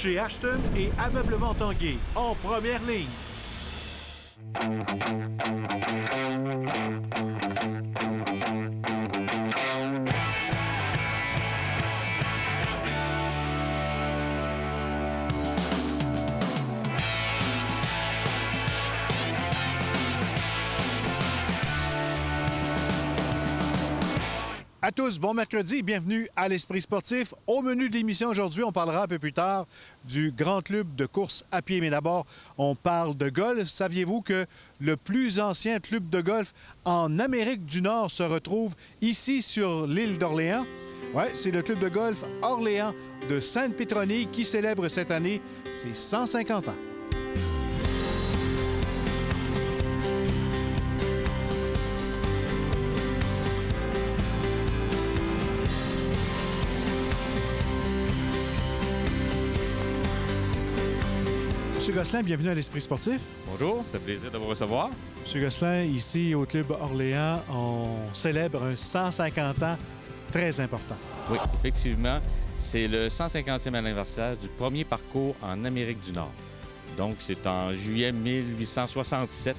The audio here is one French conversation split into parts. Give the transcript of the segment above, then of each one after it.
chez Ashton et Ameublement Tanguay, en première ligne. À tous, bon mercredi, bienvenue à l'Esprit sportif. Au menu de l'émission aujourd'hui, on parlera un peu plus tard du grand club de course à pied. Mais d'abord, on parle de golf. Saviez-vous que le plus ancien club de golf en Amérique du Nord se retrouve ici sur l'île d'Orléans? Oui, c'est le club de golf Orléans de Sainte-Pétronie qui célèbre cette année ses 150 ans. Monsieur Gosselin, bienvenue à l'Esprit sportif. Bonjour, ça fait plaisir de vous recevoir. Monsieur Gosselin, ici au Club Orléans, on célèbre un 150 ans très important. Oui, effectivement, c'est le 150e anniversaire du premier parcours en Amérique du Nord. Donc, c'est en juillet 1867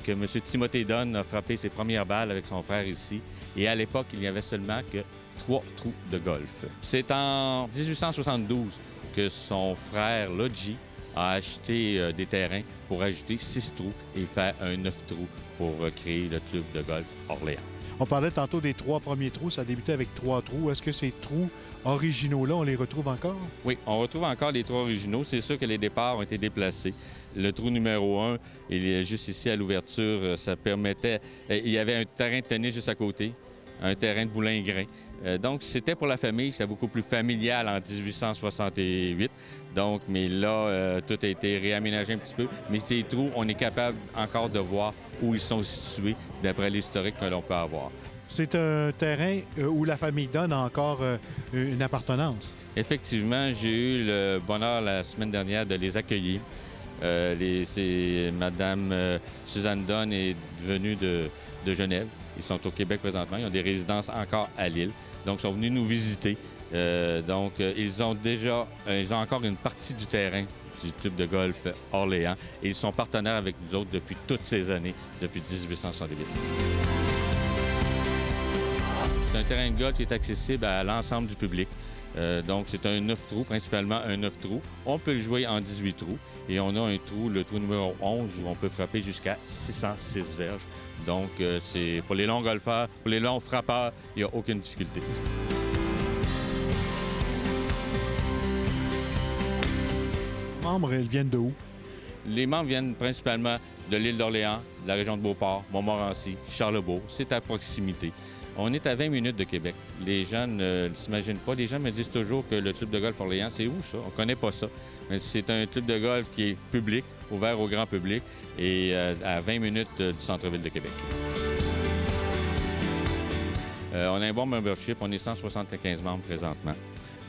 que M. Timothée Dunn a frappé ses premières balles avec son frère ici. Et à l'époque, il n'y avait seulement que 3 trous de golf. C'est en 1872 que son frère Lodgy a acheté des terrains pour ajouter 6 trous et faire un 9 trous pour créer le club de golf Orléans. On parlait tantôt des 3 premiers trous, ça a débuté avec 3 trous. Est-ce que ces trous originaux-là, on les retrouve encore? Oui, on retrouve encore les 3 originaux. C'est sûr que les départs ont été déplacés. Le trou numéro 1, il est juste ici à l'ouverture. Ça permettait... Il y avait un terrain de tennis juste à côté, un terrain de boulingrin. Donc, c'était pour la famille, c'est beaucoup plus familial en 1868. Donc, mais là, tout a été réaménagé un petit peu. Mais ces trous, on est capable encore de voir où ils sont situés d'après l'historique que l'on peut avoir. C'est un terrain où la famille Dunn a encore une appartenance. Effectivement, j'ai eu le bonheur la semaine dernière de les accueillir. Madame Suzanne Dunn est venue de Genève. Ils sont au Québec présentement. Ils ont des résidences encore à Lille. Donc, ils sont venus nous visiter. Ils ont encore une partie du terrain du club de golf Orléans. Et ils sont partenaires avec nous autres depuis toutes ces années, depuis 1868. C'est un terrain de golf qui est accessible à l'ensemble du public. Donc, c'est un 9 trous, principalement un 9 trous. On peut le jouer en 18 trous. Et on a un trou, le trou numéro 11, où on peut frapper jusqu'à 606 verges. Donc, c'est pour les longs golfeurs, pour les longs frappeurs, il n'y a aucune difficulté. Les membres, ils viennent de où? Les membres viennent principalement de l'île d'Orléans, de la région de Beauport, Montmorency, Charlebourg. C'est à proximité. On est à 20 minutes de Québec. Les gens ne s'imaginent pas. Les gens me disent toujours que le club de golf Orléans, c'est où ça? On ne connaît pas ça. Mais c'est un club de golf qui est public, ouvert au grand public et à 20 minutes du centre-ville de Québec. On a un bon membership. On est 175 membres présentement.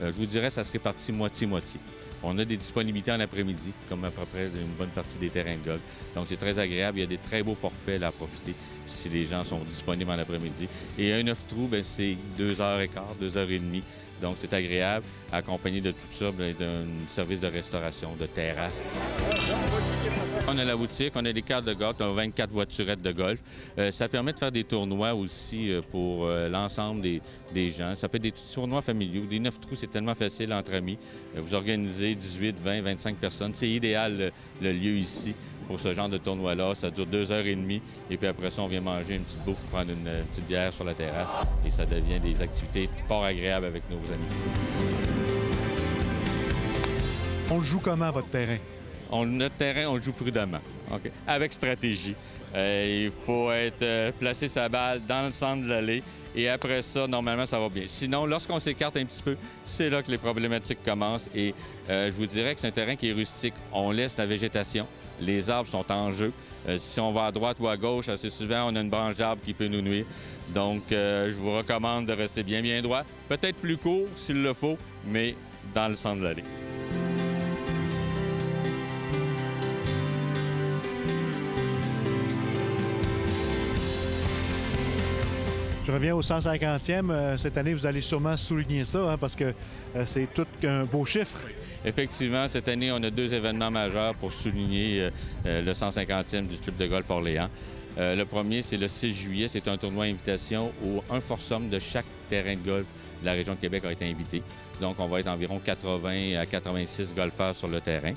Je vous dirais que ça se répartit moitié-moitié. On a des disponibilités en après-midi, comme à peu près une bonne partie des terrains de golf. Donc, c'est très agréable. Il y a des très beaux forfaits là, à profiter si les gens sont disponibles en après-midi. Et un 9 trous, c'est 2h15, 2h30. Donc, c'est agréable, accompagné de tout ça, d'un service de restauration, de terrasse. On a la boutique, on a des cartes de golf, on a 24 voiturettes de golf. Ça permet de faire des tournois aussi pour l'ensemble des gens. Ça peut être des tournois familiaux. Des 9 trous, c'est tellement facile entre amis. Vous organisez 18, 20, 25 personnes. C'est idéal le lieu ici pour ce genre de tournoi-là. Ça dure 2h30 et puis après ça, on vient manger une petite bouffe, prendre une petite bière sur la terrasse et ça devient des activités fort agréables avec nos amis. On le joue comment, votre terrain? Notre terrain, on le joue prudemment, okay? Avec stratégie. Il faut être placé sa balle dans le centre de l'allée et après ça, normalement, ça va bien. Sinon, lorsqu'on s'écarte un petit peu, c'est là que les problématiques commencent et je vous dirais que c'est un terrain qui est rustique. On laisse la végétation. Les arbres sont en jeu. Si on va à droite ou à gauche, assez souvent, on a une branche d'arbre qui peut nous nuire. Donc, je vous recommande de rester bien droit. Peut-être plus court s'il le faut, mais dans le centre de l'allée. Je reviens au 150e. Cette année, vous allez sûrement souligner ça, parce que c'est tout un beau chiffre. Effectivement, cette année, on a 2 événements majeurs pour souligner le 150e du Club de golf Orléans. Le premier, c'est le 6 juillet. C'est un tournoi à invitation où un foursome de chaque terrain de golf de la région de Québec a été invité. Donc, on va être environ 80 à 86 golfeurs sur le terrain.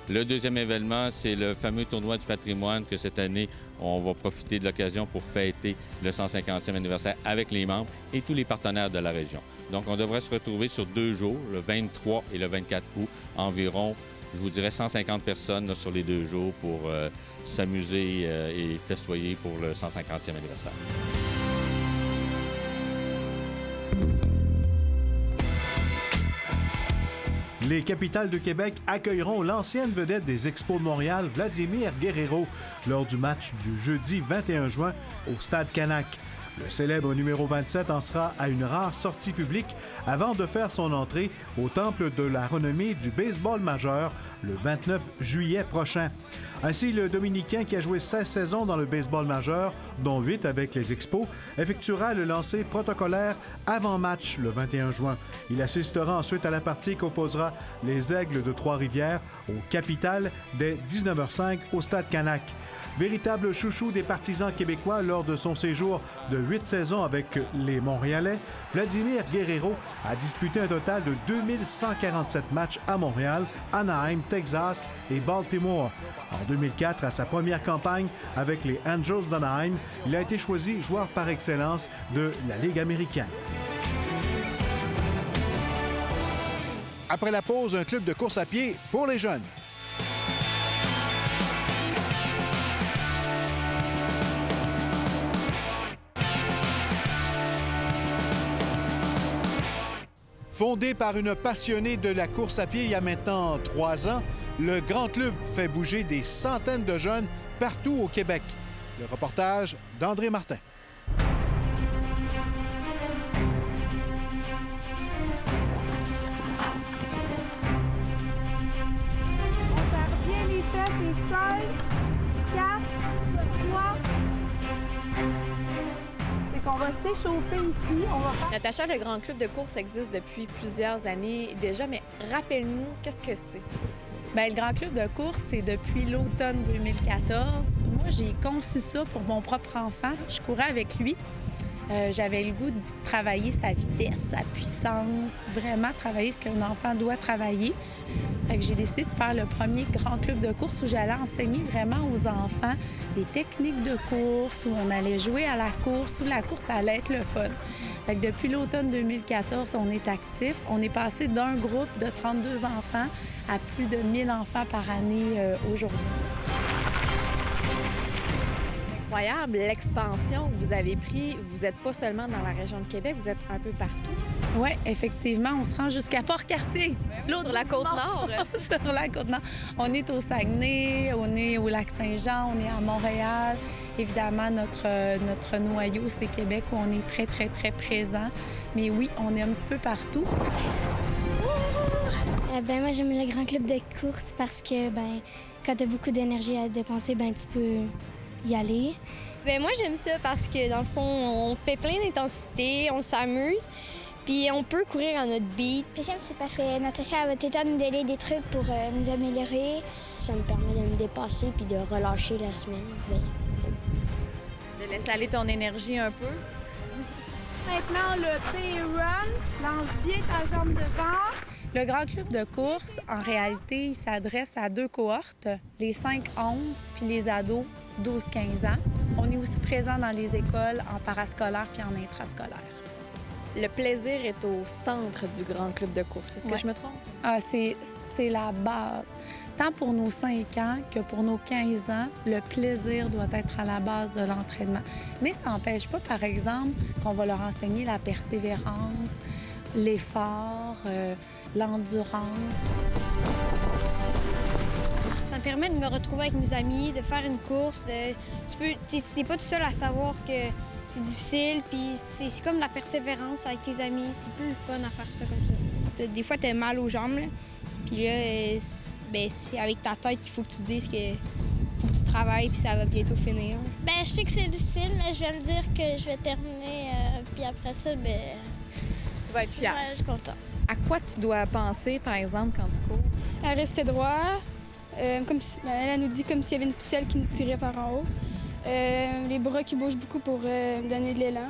Le deuxième événement, c'est le fameux tournoi du patrimoine que cette année, on va profiter de l'occasion pour fêter le 150e anniversaire avec les membres et tous les partenaires de la région. Donc, on devrait se retrouver sur 2 jours, le 23 et le 24 août, environ, je vous dirais, 150 personnes là, sur les 2 jours pour s'amuser et festoyer pour le 150e anniversaire. Les Capitales de Québec accueilleront l'ancienne vedette des Expos de Montréal, Vladimir Guerrero, lors du match du jeudi 21 juin au Stade Canac. Le célèbre numéro 27 en sera à une rare sortie publique avant de faire son entrée au Temple de la renommée du baseball majeur le 29 juillet prochain. Ainsi, le Dominicain qui a joué 16 saisons dans le baseball majeur, dont 8 avec les Expos, effectuera le lancer protocolaire avant match le 21 juin. Il assistera ensuite à la partie qu'opposera les Aigles de Trois-Rivières au Capitale dès 19h05 au Stade Canac. Véritable chouchou des partisans québécois lors de son séjour de 8 saisons avec les Montréalais, Vladimir Guerero a disputé un total de 2147 matchs à Montréal, Anaheim, Texas et Baltimore. En 2004, à sa première campagne avec les Angels d'Anaheim, il a été choisi joueur par excellence de la Ligue américaine. Après la pause, un club de course à pied pour les jeunes. Fondé par une passionnée de la course à pied il y a maintenant 3 ans, le Grand Club fait bouger des centaines de jeunes partout au Québec. Le reportage d'André Martin. On perd bien les fesses et 5, 4, 3. On va s'échauffer ici. On va faire... Natacha, le Grand Club de course existe depuis plusieurs années déjà, mais rappelle-nous, qu'est-ce que c'est? Bien, le Grand Club de course, c'est depuis l'automne 2014. Moi, j'ai conçu ça pour mon propre enfant. Je courais avec lui. J'avais le goût de travailler sa vitesse, sa puissance, vraiment travailler ce qu'un enfant doit travailler. Fait que j'ai décidé de faire le premier grand club de course où j'allais enseigner vraiment aux enfants des techniques de course, où on allait jouer à la course, où la course allait être le fun. Fait que depuis l'automne 2014, on est actif. On est passé d'un groupe de 32 enfants à plus de 1000 enfants par année aujourd'hui. Incroyable, l'expansion que vous avez pris. Vous n'êtes pas seulement dans la région de Québec, vous êtes un peu partout. Oui, effectivement, on se rend jusqu'à Port-Cartier. Sur la Côte-Nord. Sur la Côte-Nord. On est au Saguenay, on est au Lac-Saint-Jean, on est à Montréal. Évidemment, notre noyau, c'est Québec, où on est très, très, très présent. Mais oui, on est un petit peu partout. Moi, j'aime le Grand Club de course parce que, quand tu as beaucoup d'énergie à dépenser, tu peux y aller. Moi, j'aime ça parce que, dans le fond, on fait plein d'intensité, on s'amuse, puis on peut courir à notre beat. J'aime, c'est parce que Natacha va tout le temps nous donner des trucs pour nous améliorer. Ça me permet de me dépasser puis de relâcher la semaine. De laisser aller ton énergie un peu. Maintenant, le P-Run. Lance bien ta jambe devant. Le Grand Club de course, en réalité, il s'adresse à 2 cohortes, les 5-11 puis les ados 12-15 ans. On est aussi présent dans les écoles en parascolaire puis en intrascolaire. Le plaisir est au centre du Grand Club de course. Est-ce que je me trompe? Ah, c'est la base. Tant pour nos 5 ans que pour nos 15 ans, le plaisir doit être à la base de l'entraînement. Mais ça n'empêche pas, par exemple, qu'on va leur enseigner la persévérance, l'effort, l'endurance. Ça me permet de me retrouver avec mes amis, de faire une course. T'es pas tout seul à savoir que c'est difficile, puis c'est comme la persévérance avec tes amis. C'est plus le fun à faire ça comme ça. Des fois, t'as mal aux jambes, là. Puis là, c'est avec ta tête qu'il faut que tu dises que faut que tu travailles, puis ça va bientôt finir. Je sais que c'est difficile, mais je vais me dire que je vais terminer puis après ça, ben, Tu vas être fière. ouais, je suis contente. À quoi tu dois penser, par exemple, quand tu cours? À rester droit, elle nous dit comme s'il y avait une ficelle qui nous tirait par en haut. Les bras qui bougent beaucoup pour me donner de l'élan.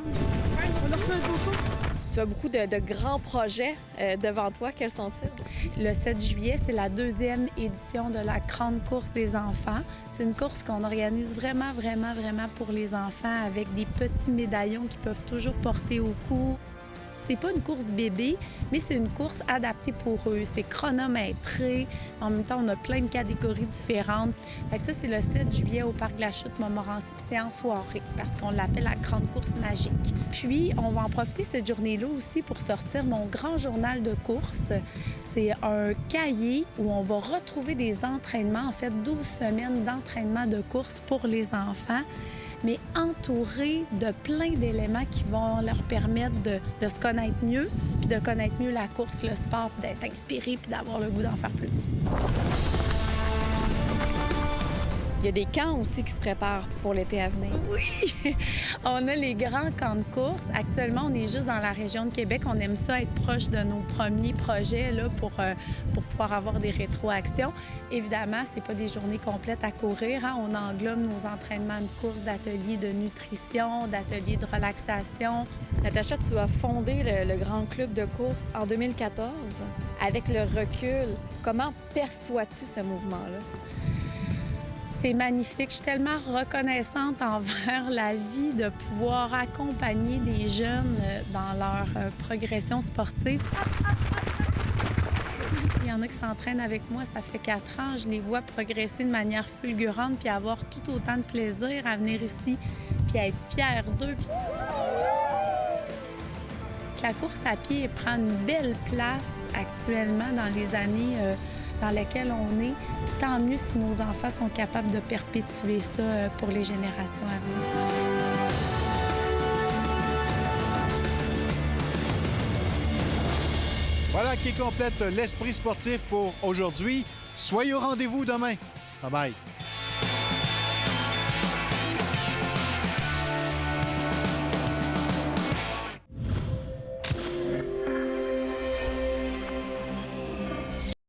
Tu as beaucoup de grands projets devant toi. Quels sont-ils? Le 7 juillet, c'est la 2e édition de la Grande Course des enfants. C'est une course qu'on organise vraiment pour les enfants avec des petits médaillons qu'ils peuvent toujours porter au cou. C'est pas une course bébé, mais c'est une course adaptée pour eux. C'est chronométré. En même temps, on a plein de catégories différentes. Fait que ça, c'est le 7 juillet au Parc de la Chute-Montmorency. Puis c'est en soirée parce qu'on l'appelle la Grande Course magique. Puis, on va en profiter cette journée-là aussi pour sortir mon grand journal de course. C'est un cahier où on va retrouver des entraînements, en fait, 12 semaines d'entraînement de course pour les enfants, mais entouré de plein d'éléments qui vont leur permettre de se connaître mieux, puis de connaître mieux la course, le sport, puis d'être inspiré, puis d'avoir le goût d'en faire plus. Il y a des camps aussi qui se préparent pour l'été à venir. Oui! On a les grands camps de course. Actuellement, on est juste dans la région de Québec. On aime ça être proche de nos premiers projets là, pour pouvoir avoir des rétroactions. Évidemment, c'est pas des journées complètes à courir. Hein? On englobe nos entraînements de course, d'ateliers de nutrition, d'ateliers de relaxation. Natacha, tu as fondé le Grand Club de course en 2014. Avec le recul, comment perçois-tu ce mouvement-là? C'est magnifique. Je suis tellement reconnaissante envers la vie de pouvoir accompagner des jeunes dans leur progression sportive. Il y en a qui s'entraînent avec moi, ça fait 4 ans. Je les vois progresser de manière fulgurante puis avoir tout autant de plaisir à venir ici puis à être fière d'eux. La course à pied prend une belle place actuellement dans les années dans lesquelles on est. Puis tant mieux si nos enfants sont capables de perpétuer ça pour les générations à venir. Voilà qui complète l'esprit sportif pour aujourd'hui. Soyez au rendez-vous demain. Bye bye.